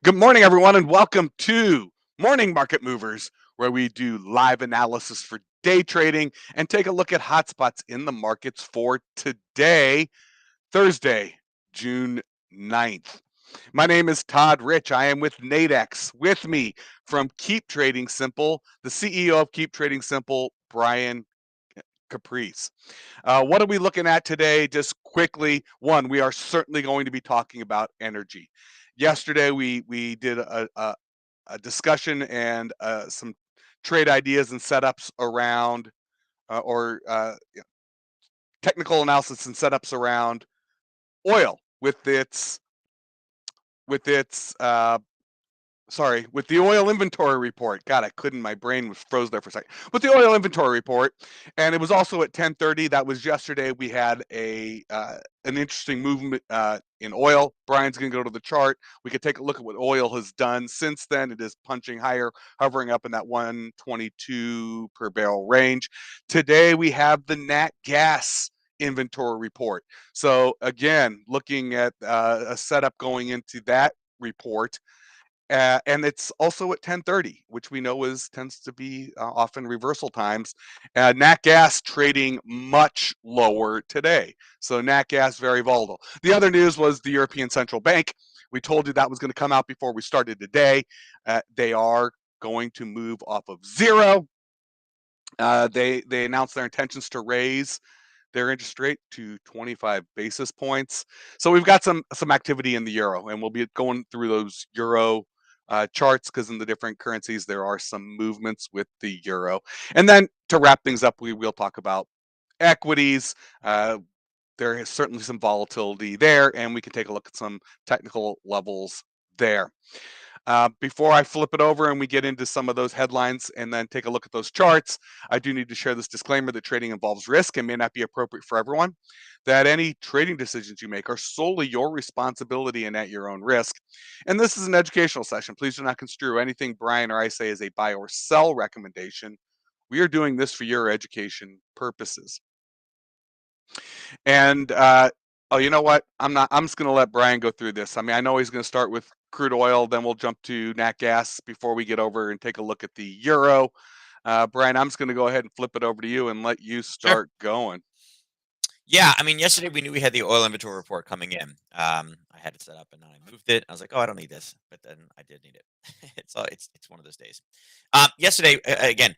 Good morning, everyone, and welcome to Morning Market Movers, where we do live analysis for day trading and take a look at hotspots in the markets for today, Thursday, June 9th. My name is Todd Rich. I am with Nadex. With me from Keep Trading Simple, the CEO of Keep Trading Simple, Brian Caprice. What are we looking at today? Just quickly, one, we are certainly going to be talking about energy. Yesterday, we did a discussion and some trade ideas and setups around, or technical analysis and setups around oil with the oil inventory report. God, I couldn't. My brain was froze there for a second. With the oil inventory report, and it was also at 10:30. That was yesterday. We had an interesting movement in oil. Brian's going to go to the chart. We could take a look at what oil has done since then. It is punching higher, hovering up in that 122 per barrel range. Today we have the Nat Gas Inventory Report. So again, looking at a setup going into that report. And it's also at 10:30, which we know tends to be often reversal times. Nat Gas trading much lower today, so Nat Gas very volatile. The other news was the European Central Bank. We told you that was going to come out before we started today. They are going to move off of zero. They announced their intentions to raise their interest rate to 25 basis points. So we've got some activity in the euro, and we'll be going through those euro charts because in the different currencies there are some movements with the euro. And then to wrap things up, we will talk about equities. There is certainly some volatility there, and we can take a look at some technical levels there. Before I flip it over and we get into some of those headlines and then take a look at those charts, I do need to share this disclaimer that trading involves risk and may not be appropriate for everyone, that any trading decisions you make are solely your responsibility and at your own risk. And this is an educational session. Please do not construe anything Brian or I say as a buy or sell recommendation. We are doing this for your education purposes. And oh, you know what? I'm just going to let Brian go through this. I mean, I know he's going to start with crude oil, then we'll jump to nat gas before we get over and take a look at the euro. Brian, I'm just going to go ahead and flip it over to you and let you Sure. start going. Yeah, I mean, yesterday we knew we had the oil inventory report coming in. I had it set up and then I moved it. I was like, oh, I don't need this, but then I did need it. It's one of those days. Yesterday, again,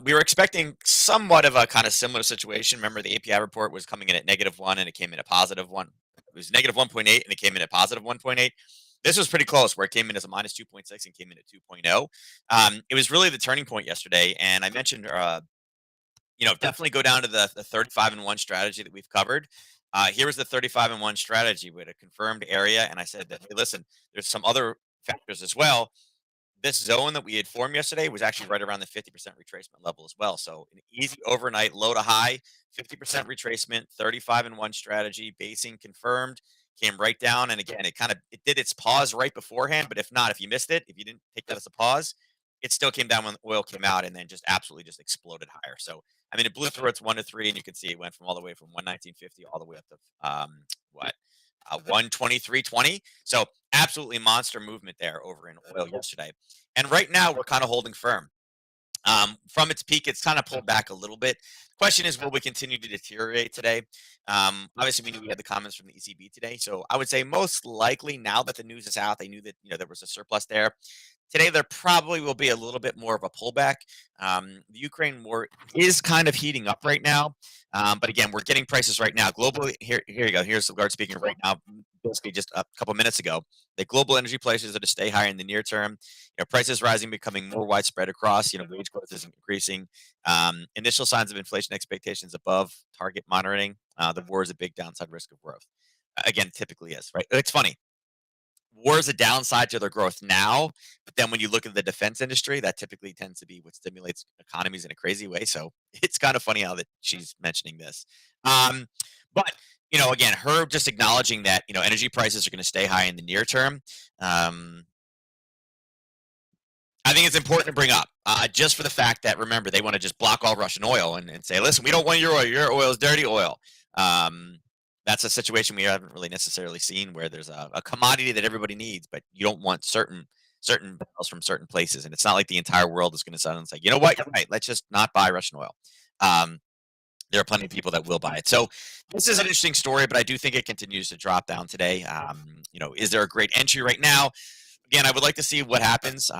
we were expecting somewhat of a kind of similar situation. Remember, the API report was coming in at -1 and it came in at +1. It was -1.8 and it came in at +1.8. This was pretty close, where it came in as a -2.6 and came in at 2.0. It was really the turning point yesterday, and I mentioned definitely go down to the 35 and 1 strategy that we've covered. Here was the 35 and 1 strategy with a confirmed area. And I said that, hey, listen, there's some other factors as well. This zone that we had formed yesterday was actually right around the 50% retracement level as well. So an easy overnight low to high, 50% retracement, 35 and 1 strategy, basing confirmed, came right down. And again, it did its pause right beforehand. But if not, if you missed it, if you didn't take that as a pause, it still came down when oil came out and then just absolutely just exploded higher. So I mean, it blew through its 1 to 3, and you can see it went from all the way from 119.50 all the way up to what 123.20. So absolutely monster movement there over in oil yesterday. And right now we're kind of holding firm. From its peak, it's kind of pulled back a little bit. Question is, will we continue to deteriorate today? Obviously, we knew we had the comments from the ECB today, so I would say most likely now that the news is out, they knew that there was a surplus there. Today, there probably will be a little bit more of a pullback. The Ukraine war is kind of heating up right now, but again, we're getting prices right now globally. Here you go. Here's Lagarde speaking right now, basically just a couple minutes ago. The global energy prices are to stay higher in the near term. Prices rising, becoming more widespread across. Wage growth is increasing. Initial signs of inflation expectations above target monitoring. The war is a big downside risk of growth. Again, typically is, right? It's funny. War is a downside to their growth now, but then when you look at the defense industry, that typically tends to be what stimulates economies in a crazy way. So it's kind of funny how that she's mentioning this. But again, her just acknowledging that energy prices are going to stay high in the near term. I think it's important to bring up, just for the fact that, remember, they want to just block all Russian oil and say, listen, we don't want your oil. Your oil is dirty oil. That's a situation we haven't really necessarily seen where there's a commodity that everybody needs, but you don't want certain barrels from certain places, and it's not like the entire world is going to suddenly say, you know what, you're right, let's just not buy Russian oil. Um, there are plenty of people that will buy it. So this is an interesting story, but I do think it continues to drop down today. Is there a great entry right now? Again, I would like to see what happens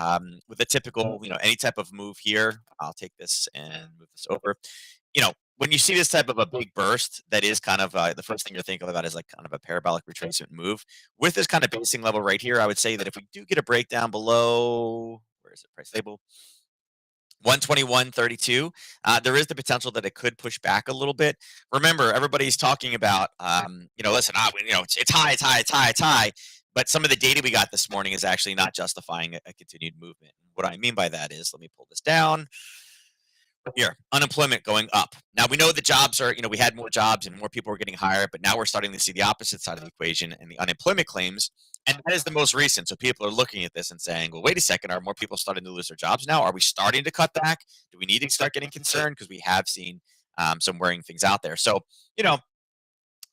with a typical, any type of move here. I'll take this and move this over. When you see this type of a big burst, that is kind of the first thing you're thinking about is like kind of a parabolic retracement move. With this kind of basing level right here, I would say that if we do get a breakdown below, where is it, price table? 121.32. There is the potential that it could push back a little bit. Remember, everybody's talking about, listen, it's high, it's high, it's high, it's high. But some of the data we got this morning is actually not justifying a continued movement. What I mean by that is, let me pull this down. Here, unemployment going up. Now we know the jobs are, we had more jobs and more people were getting hired, but now we're starting to see the opposite side of the equation and the unemployment claims. And that is the most recent. So people are looking at this and saying, well, wait a second, are more people starting to lose their jobs now? Are we starting to cut back? Do we need to start getting concerned? Because we have seen some worrying things out there. So,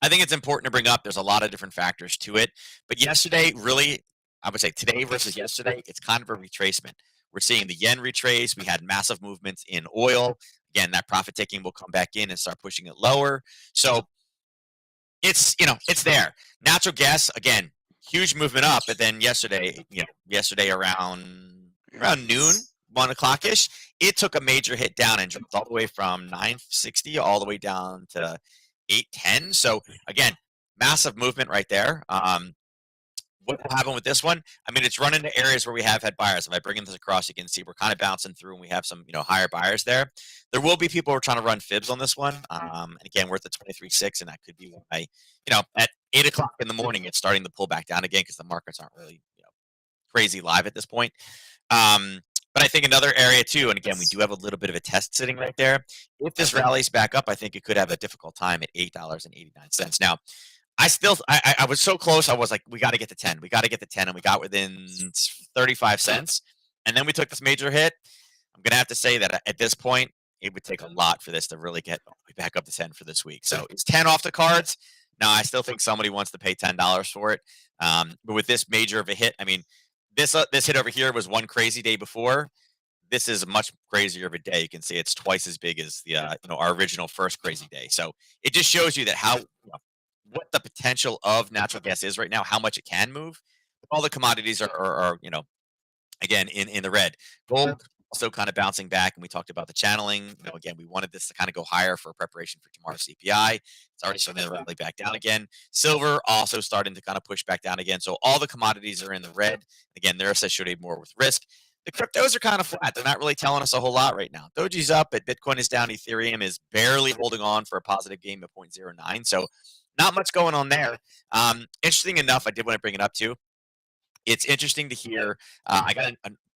I think it's important to bring up. There's a lot of different factors to it. But yesterday, really, I would say today versus yesterday, it's kind of a retracement. We're seeing the yen retrace. We had massive movements in oil. Again, that profit taking will come back in and start pushing it lower. So it's there. Natural gas, again, huge movement up. But then yesterday around noon, 1 o'clock ish, it took a major hit down and dropped all the way from 960 all the way down to 810. So again, massive movement right there. What will happen with this one? I mean, it's run into areas where we have had buyers. If I bring this across, you can see we're kind of bouncing through and we have some, higher buyers there. There will be people who are trying to run fibs on this one. And again, we're at the 23.6, and that could be why, at 8 o'clock in the morning, it's starting to pull back down again because the markets aren't really, crazy live at this point. But I think another area too, and again, we do have a little bit of a test sitting right there. If this rallies back up, I think it could have a difficult time at $8.89. Now, I was so close. I was like, we got to get to 10. We got to get to 10, and we got within 35 cents. And then we took this major hit. I'm gonna have to say that at this point, it would take a lot for this to really get back up to 10 for this week. So is 10 off the cards? No, I still think somebody wants to pay $10 for it. But with this major of a hit, I mean, this hit over here was one crazy day before. This is a much crazier of a day. You can see it's twice as big as the our original first crazy day. So it just shows you that how what the potential of natural gas is right now, how much it can move. All the commodities are again in the red. Gold also kind of bouncing back, and we talked about the channeling. Again, we wanted this to kind of go higher for preparation for tomorrow's CPI. It's already starting to rally back down again. Silver also starting to kind of push back down again. So all the commodities are in the red. Again, they're associated more with risk. The cryptos are kind of flat. They're not really telling us a whole lot right now. Doji's up, but Bitcoin is down. Ethereum is barely holding on for a positive gain of 0.09. So not much going on there. Interesting enough, I did want to bring it up too. It's interesting to hear. I got,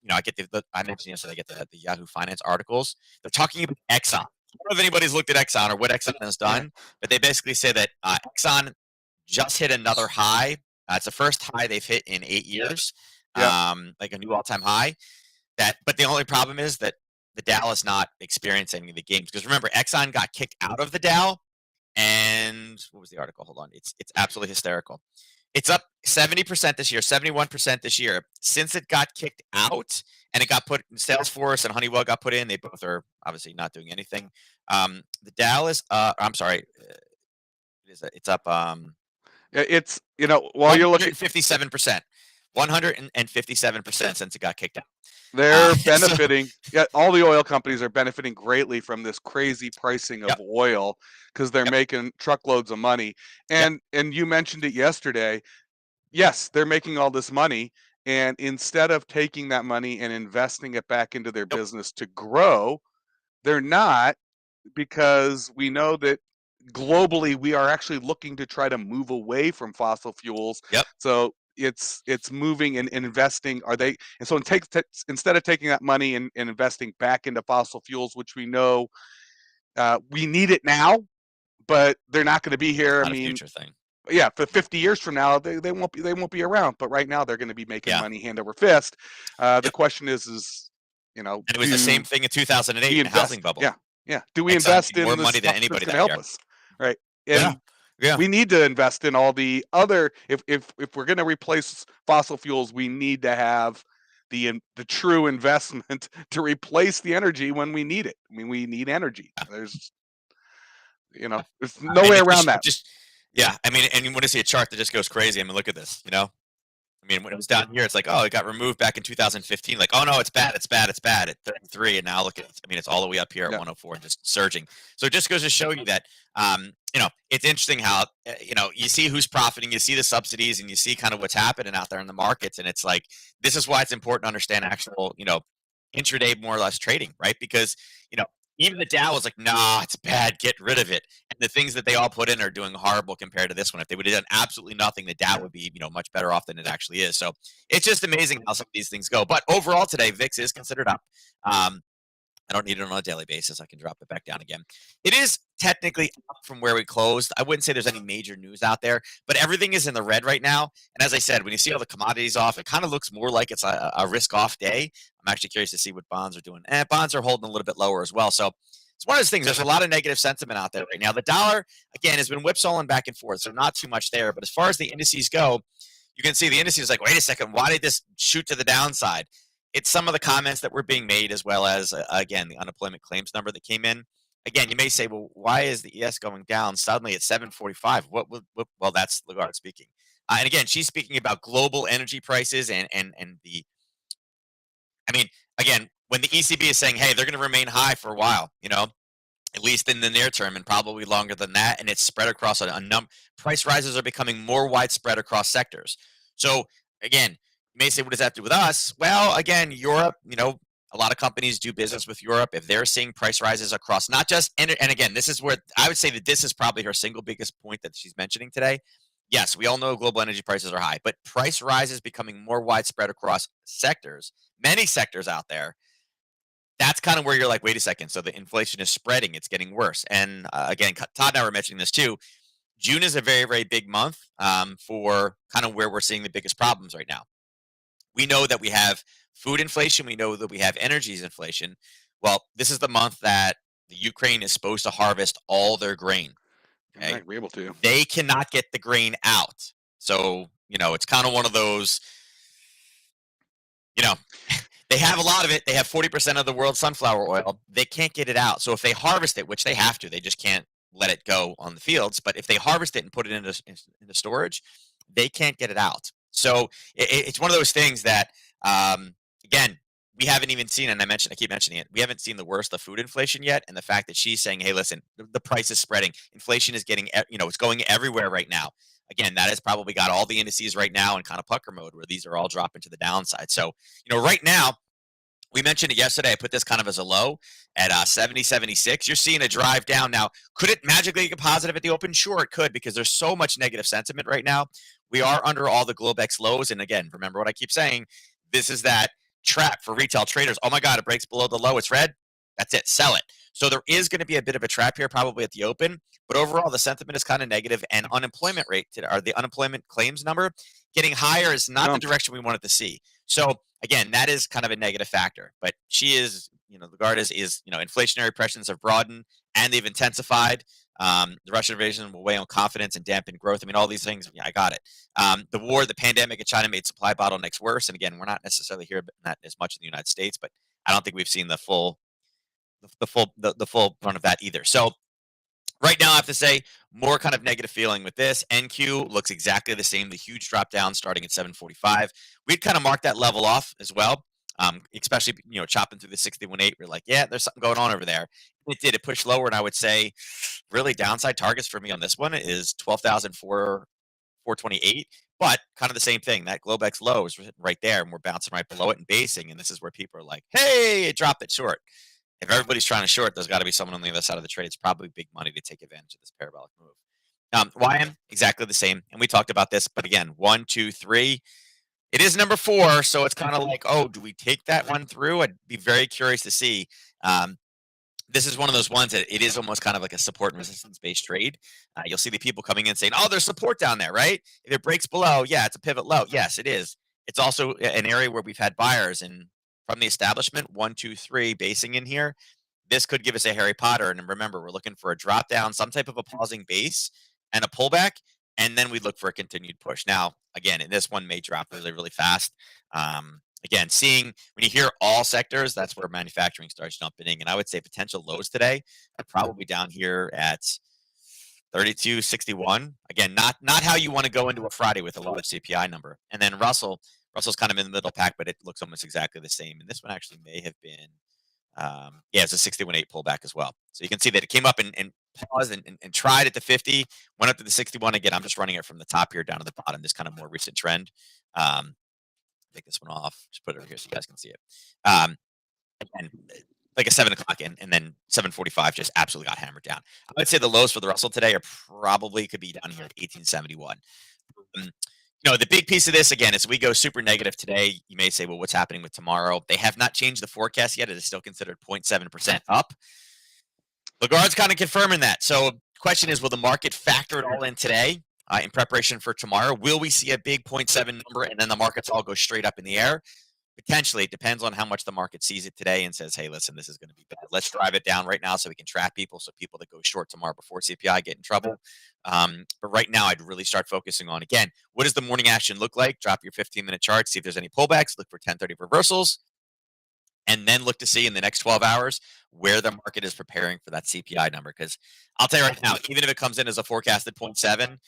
I get I mentioned yesterday. I get the Yahoo Finance articles. They're talking about Exxon. I don't know if anybody's looked at Exxon or what Exxon has done, but they basically say that Exxon just hit another high. It's the first high they've hit in 8 years, like a new all-time high. But the only problem is that the Dow is not experiencing any of the gains because remember, Exxon got kicked out of the Dow, and what was the article? Hold on, it's absolutely hysterical. It's up 70% this year, 71% this year since it got kicked out, and it got put in Salesforce and Honeywell got put in. They both are obviously not doing anything. The Dow is, I'm sorry, it's up. It's while you're looking, 157%, 157% since it got kicked out. They're benefiting. All the oil companies are benefiting greatly from this crazy pricing of oil because they're making truckloads of money. And you mentioned it yesterday. Yes, they're making all this money, and instead of taking that money and investing it back into their business to grow, they're not, because we know that globally we are actually looking to try to move away from fossil fuels. So it's moving and investing. And so instead of taking that money and investing back into fossil fuels, which we know we need it now, but they're not going to be here. I mean, future thing. Yeah, for 50 years from now, they won't be around. But right now, they're going to be making money hand over fist. The question is, and it was the same thing in 2008 in the housing bubble. Yeah. Do we invest in more this money than stuff anybody that's going to help us? Right. And Yeah. We need to invest in all the other. If we're going to replace fossil fuels, we need to have the true investment to replace the energy when we need it. I mean, we need energy. There's no And way around that. yeah. I mean, and you want to see a chart that just goes crazy. I mean, look at this. I mean, when it was down here, it's like, oh, it got removed back in 2015. Like, oh no, it's bad, it's bad, it's bad at 33, and now look at, I mean, it's all the way up here at Yeah. 104 and just surging. So it just goes to show you that, it's interesting how, you see who's profiting, you see the subsidies, and you see kind of what's happening out there in the markets, and it's like this is why it's important to understand actual, intraday more or less trading, right? Because you know. Even the Dow was like, nah, it's bad. Get rid of it. And the things that they all put in are doing horrible compared to this one. If they would have done absolutely nothing, the Dow would be, much better off than it actually is. So it's just amazing how some of these things go. But overall today, VIX is considered up. I don't need it on a daily basis. I can drop it back down again. It is technically up from where we closed. I wouldn't say there's any major news out there, but everything is in the red right now. And as I said, when you see all the commodities off, it kind of looks more like it's a risk-off day. I'm actually curious to see what bonds are doing. And bonds are holding a little bit lower as well. So it's one of those things. There's a lot of negative sentiment out there right now. The dollar, again, has been whipsawing back and forth, so not too much there. But as far as the indices go, you can see the indices like, wait a second, why did this shoot to the downside? It's some of the comments that were being made, as well as, again, the unemployment claims number that came in. Again, you may say, well, why is the ES going down suddenly at 745? Well, that's Lagarde speaking. And again, she's speaking about global energy prices and the, I mean, again, when the ECB is saying, hey, they're going to remain high for a while, at least in the near term and probably longer than that, and it's spread across a number. Price rises are becoming more widespread across sectors. So again, you may say, what does that have to do with us? Well, again, Europe, a lot of companies do business with Europe. If they're seeing price rises across not just, and again, this is where I would say that this is probably her single biggest point that she's mentioning today. Yes, we all know global energy prices are high, but price rises becoming more widespread across sectors, many sectors out there. That's kind of where you're like, wait a second. So the inflation is spreading; it's getting worse. And again, Todd and I were mentioning this too. June is a very, very big month for kind of where we're seeing the biggest problems right now. We know that we have food inflation. We know that we have energies inflation. Well, this is the month that the Ukraine is supposed to harvest all their grain. Okay, Right, we're able to. they cannot get the grain out. So it's kind of one of those. You know, they have a lot of it. They have 40% of the world's sunflower oil. They can't get it out. So if they harvest it, which they have to, they just can't let it go on the fields. But if they harvest it and put it into storage, they can't get it out. So it's one of those things that, again, we haven't even seen, and I keep mentioning it, we haven't seen the worst of food inflation yet. And the fact that she's saying, hey, listen, the price is spreading. Inflation is getting, it's going everywhere right now. Again, that has probably got all the indices right now in kind of pucker mode where these are all dropping to the downside. So, right now, we mentioned it yesterday. I put this kind of as a low at 70.76. You're seeing a drive down now. Could it magically get positive at the open? Sure, it could, because there's so much negative sentiment right now. We are under all the Globex lows. And again, remember what I keep saying. This is that trap for retail traders. Oh my God, it breaks below the low. It's red. That's it. Sell it. So there is going to be a bit of a trap here, probably at the open. But overall, the sentiment is kind of negative, and unemployment rate, or the unemployment claims number, getting higher is not the direction we wanted to see. So again, that is kind of a negative factor. But she is, Lagarde is, inflationary pressures have broadened and they've intensified. The Russian invasion will weigh on confidence and dampen growth. I mean, all these things. Yeah, I got it. The war, the pandemic in China made supply bottlenecks worse. And again, we're not necessarily here, but not as much in the United States. But I don't think we've seen the full run of that either. So right now, I have to say, more kind of negative feeling with this. NQ looks exactly the same. The huge drop down starting at 745. We'd kind of marked that level off as well, especially chopping through the 61.8. We're like, yeah, there's something going on over there. It did. It pushed lower, and I would say, really downside targets for me on this one is 12,428. But kind of the same thing. That Globex low is right there, and we're bouncing right below it and basing. And this is where people are like, hey, it dropped it short. If everybody's trying to short, there's got to be someone on the other side of the trade. It's probably big money to take advantage of this parabolic move. YM, exactly the same. And we talked about this, but again, 1, 2, 3. It is number 4, so it's kind of like, oh, do we take that one through? I'd be very curious to see. This is one of those ones that it is almost kind of like a support and resistance based trade. You'll see the people coming in saying, oh, there's support down there, right? If it breaks below, yeah, it's a pivot low. Yes, it is. It's also an area where we've had buyers, and from the establishment, 1, 2, 3 basing in here. This could give us a Harry Potter. And remember, we're looking for a drop down, some type of a pausing base and a pullback, and then we look for a continued push. Now, again, and this one may drop really, really fast. Again, seeing when you hear all sectors, that's where manufacturing starts jumping in. And I would say potential lows today are probably down here at 32.61. Again, not how you want to go into a Friday with a low CPI number. And then Russell's kind of in the middle pack, but it looks almost exactly the same. And this one actually may have been, yeah, it's a 61.8 pullback as well. So you can see that it came up and paused and tried at the 50, went up to the 61 again. I'm just running it from the top here down to the bottom. This kind of more recent trend. Take this one off. Just put it over here so you guys can see it. Again, like a 7 o'clock and then 7:45 just absolutely got hammered down. I would say the lows for the Russell today are probably could be down here at 1871. The big piece of this again is we go super negative today. You may say, well, what's happening with tomorrow? They have not changed the forecast yet. It is still considered 0.7% up. Lagarde's kind of confirming that. So the question is, will the market factor it all in today in preparation for tomorrow? Will we see a big 0.7 number and then the markets all go straight up in the air? Potentially. It depends on how much the market sees it today and says, hey, listen, this is going to be bad. Let's drive it down right now so we can trap people, so people that go short tomorrow before CPI get in trouble. But right now, I'd really start focusing on, again, what does the morning action look like? Drop your 15-minute chart, see if there's any pullbacks, look for 1030 reversals, and then look to see in the next 12 hours where the market is preparing for that CPI number. Because I'll tell you right now, even if it comes in as a forecasted 0.7,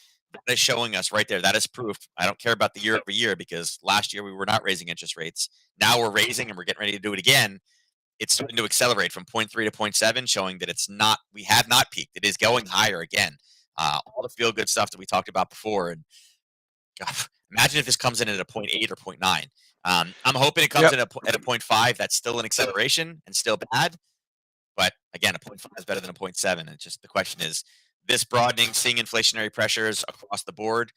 that is showing us right there. That is proof. I don't care about the year over year because last year we were not raising interest rates. Now we're raising and we're getting ready to do it again. It's starting to accelerate from 0.3 to 0.7, showing that we have not peaked. It is going higher again. All the feel good stuff that we talked about before. And God, imagine if this comes in at a 0.8 or 0.9. I'm hoping it comes Yep. in at a 0.5. That's still an acceleration and still bad. But again, a 0.5 is better than a 0.7. And just the question is, this broadening, seeing inflationary pressures across the board,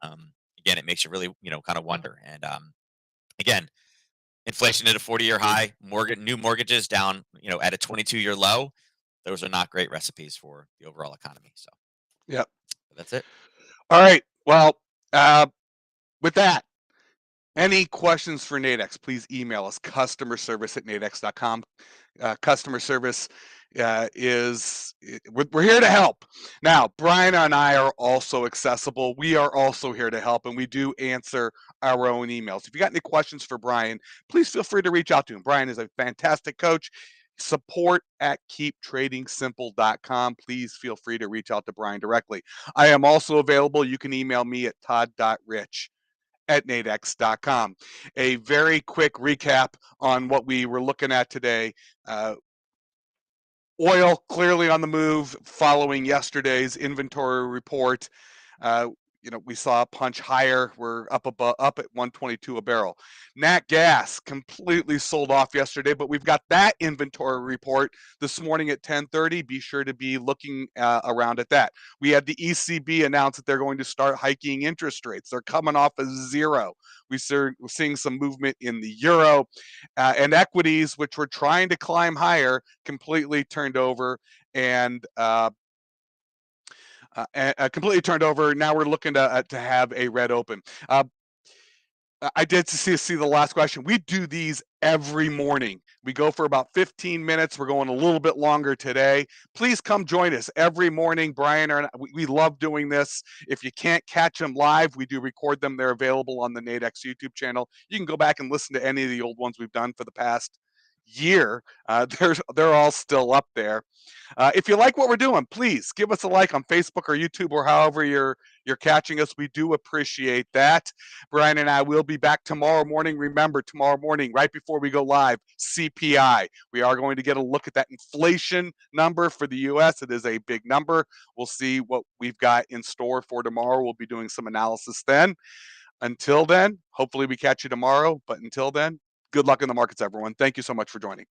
again, it makes you really, kind of wonder. And again, inflation at a 40-year high, new mortgages down, at a 22-year low. Those are not great recipes for the overall economy. So Yep. that's it. All right. Well, with that, any questions for Nadex, please email us customerservice@nadex.com. Customer service we're here to help. Now, Brian and I are also accessible. We are also here to help, and we do answer our own emails. If you got any questions for Brian, please feel free to reach out to him. Brian is a fantastic coach. Support@keeptradingsimple.com. Please feel free to reach out to Brian directly. I am also available. You can email me at todd.rich@nadex.com. A very quick recap on what we were looking at today. Oil clearly on the move following yesterday's inventory report. We saw a punch higher. We're up at 122 a barrel. Nat Gas completely sold off yesterday, but we've got that inventory report this morning at 10:30. Be sure to be looking around at that. We had the ECB announce that they're going to start hiking interest rates. They're coming off of zero. We're seeing some movement in the euro and equities, which were trying to climb higher, completely turned over and completely turned over. Now we're looking to have a red open. I did see the last question. We do these every morning. We go for about 15 minutes. We're going a little bit longer today. Please come join us every morning. Brian and I, we love doing this. If you can't catch them live, we do record them. They're available on the Nadex YouTube channel. You can go back and listen to any of the old ones we've done for the past year. They're all still up there. If you like what we're doing, please give us a like on Facebook or YouTube or however you're catching us. We do appreciate that. Brian and I will be back tomorrow morning. Remember, tomorrow morning, right before we go live, CPI. We are going to get a look at that inflation number for the U.S. It is a big number. We'll see what we've got in store for tomorrow. We'll be doing some analysis then. Until then, hopefully we catch you tomorrow. But until then, good luck in the markets, everyone. Thank you so much for joining.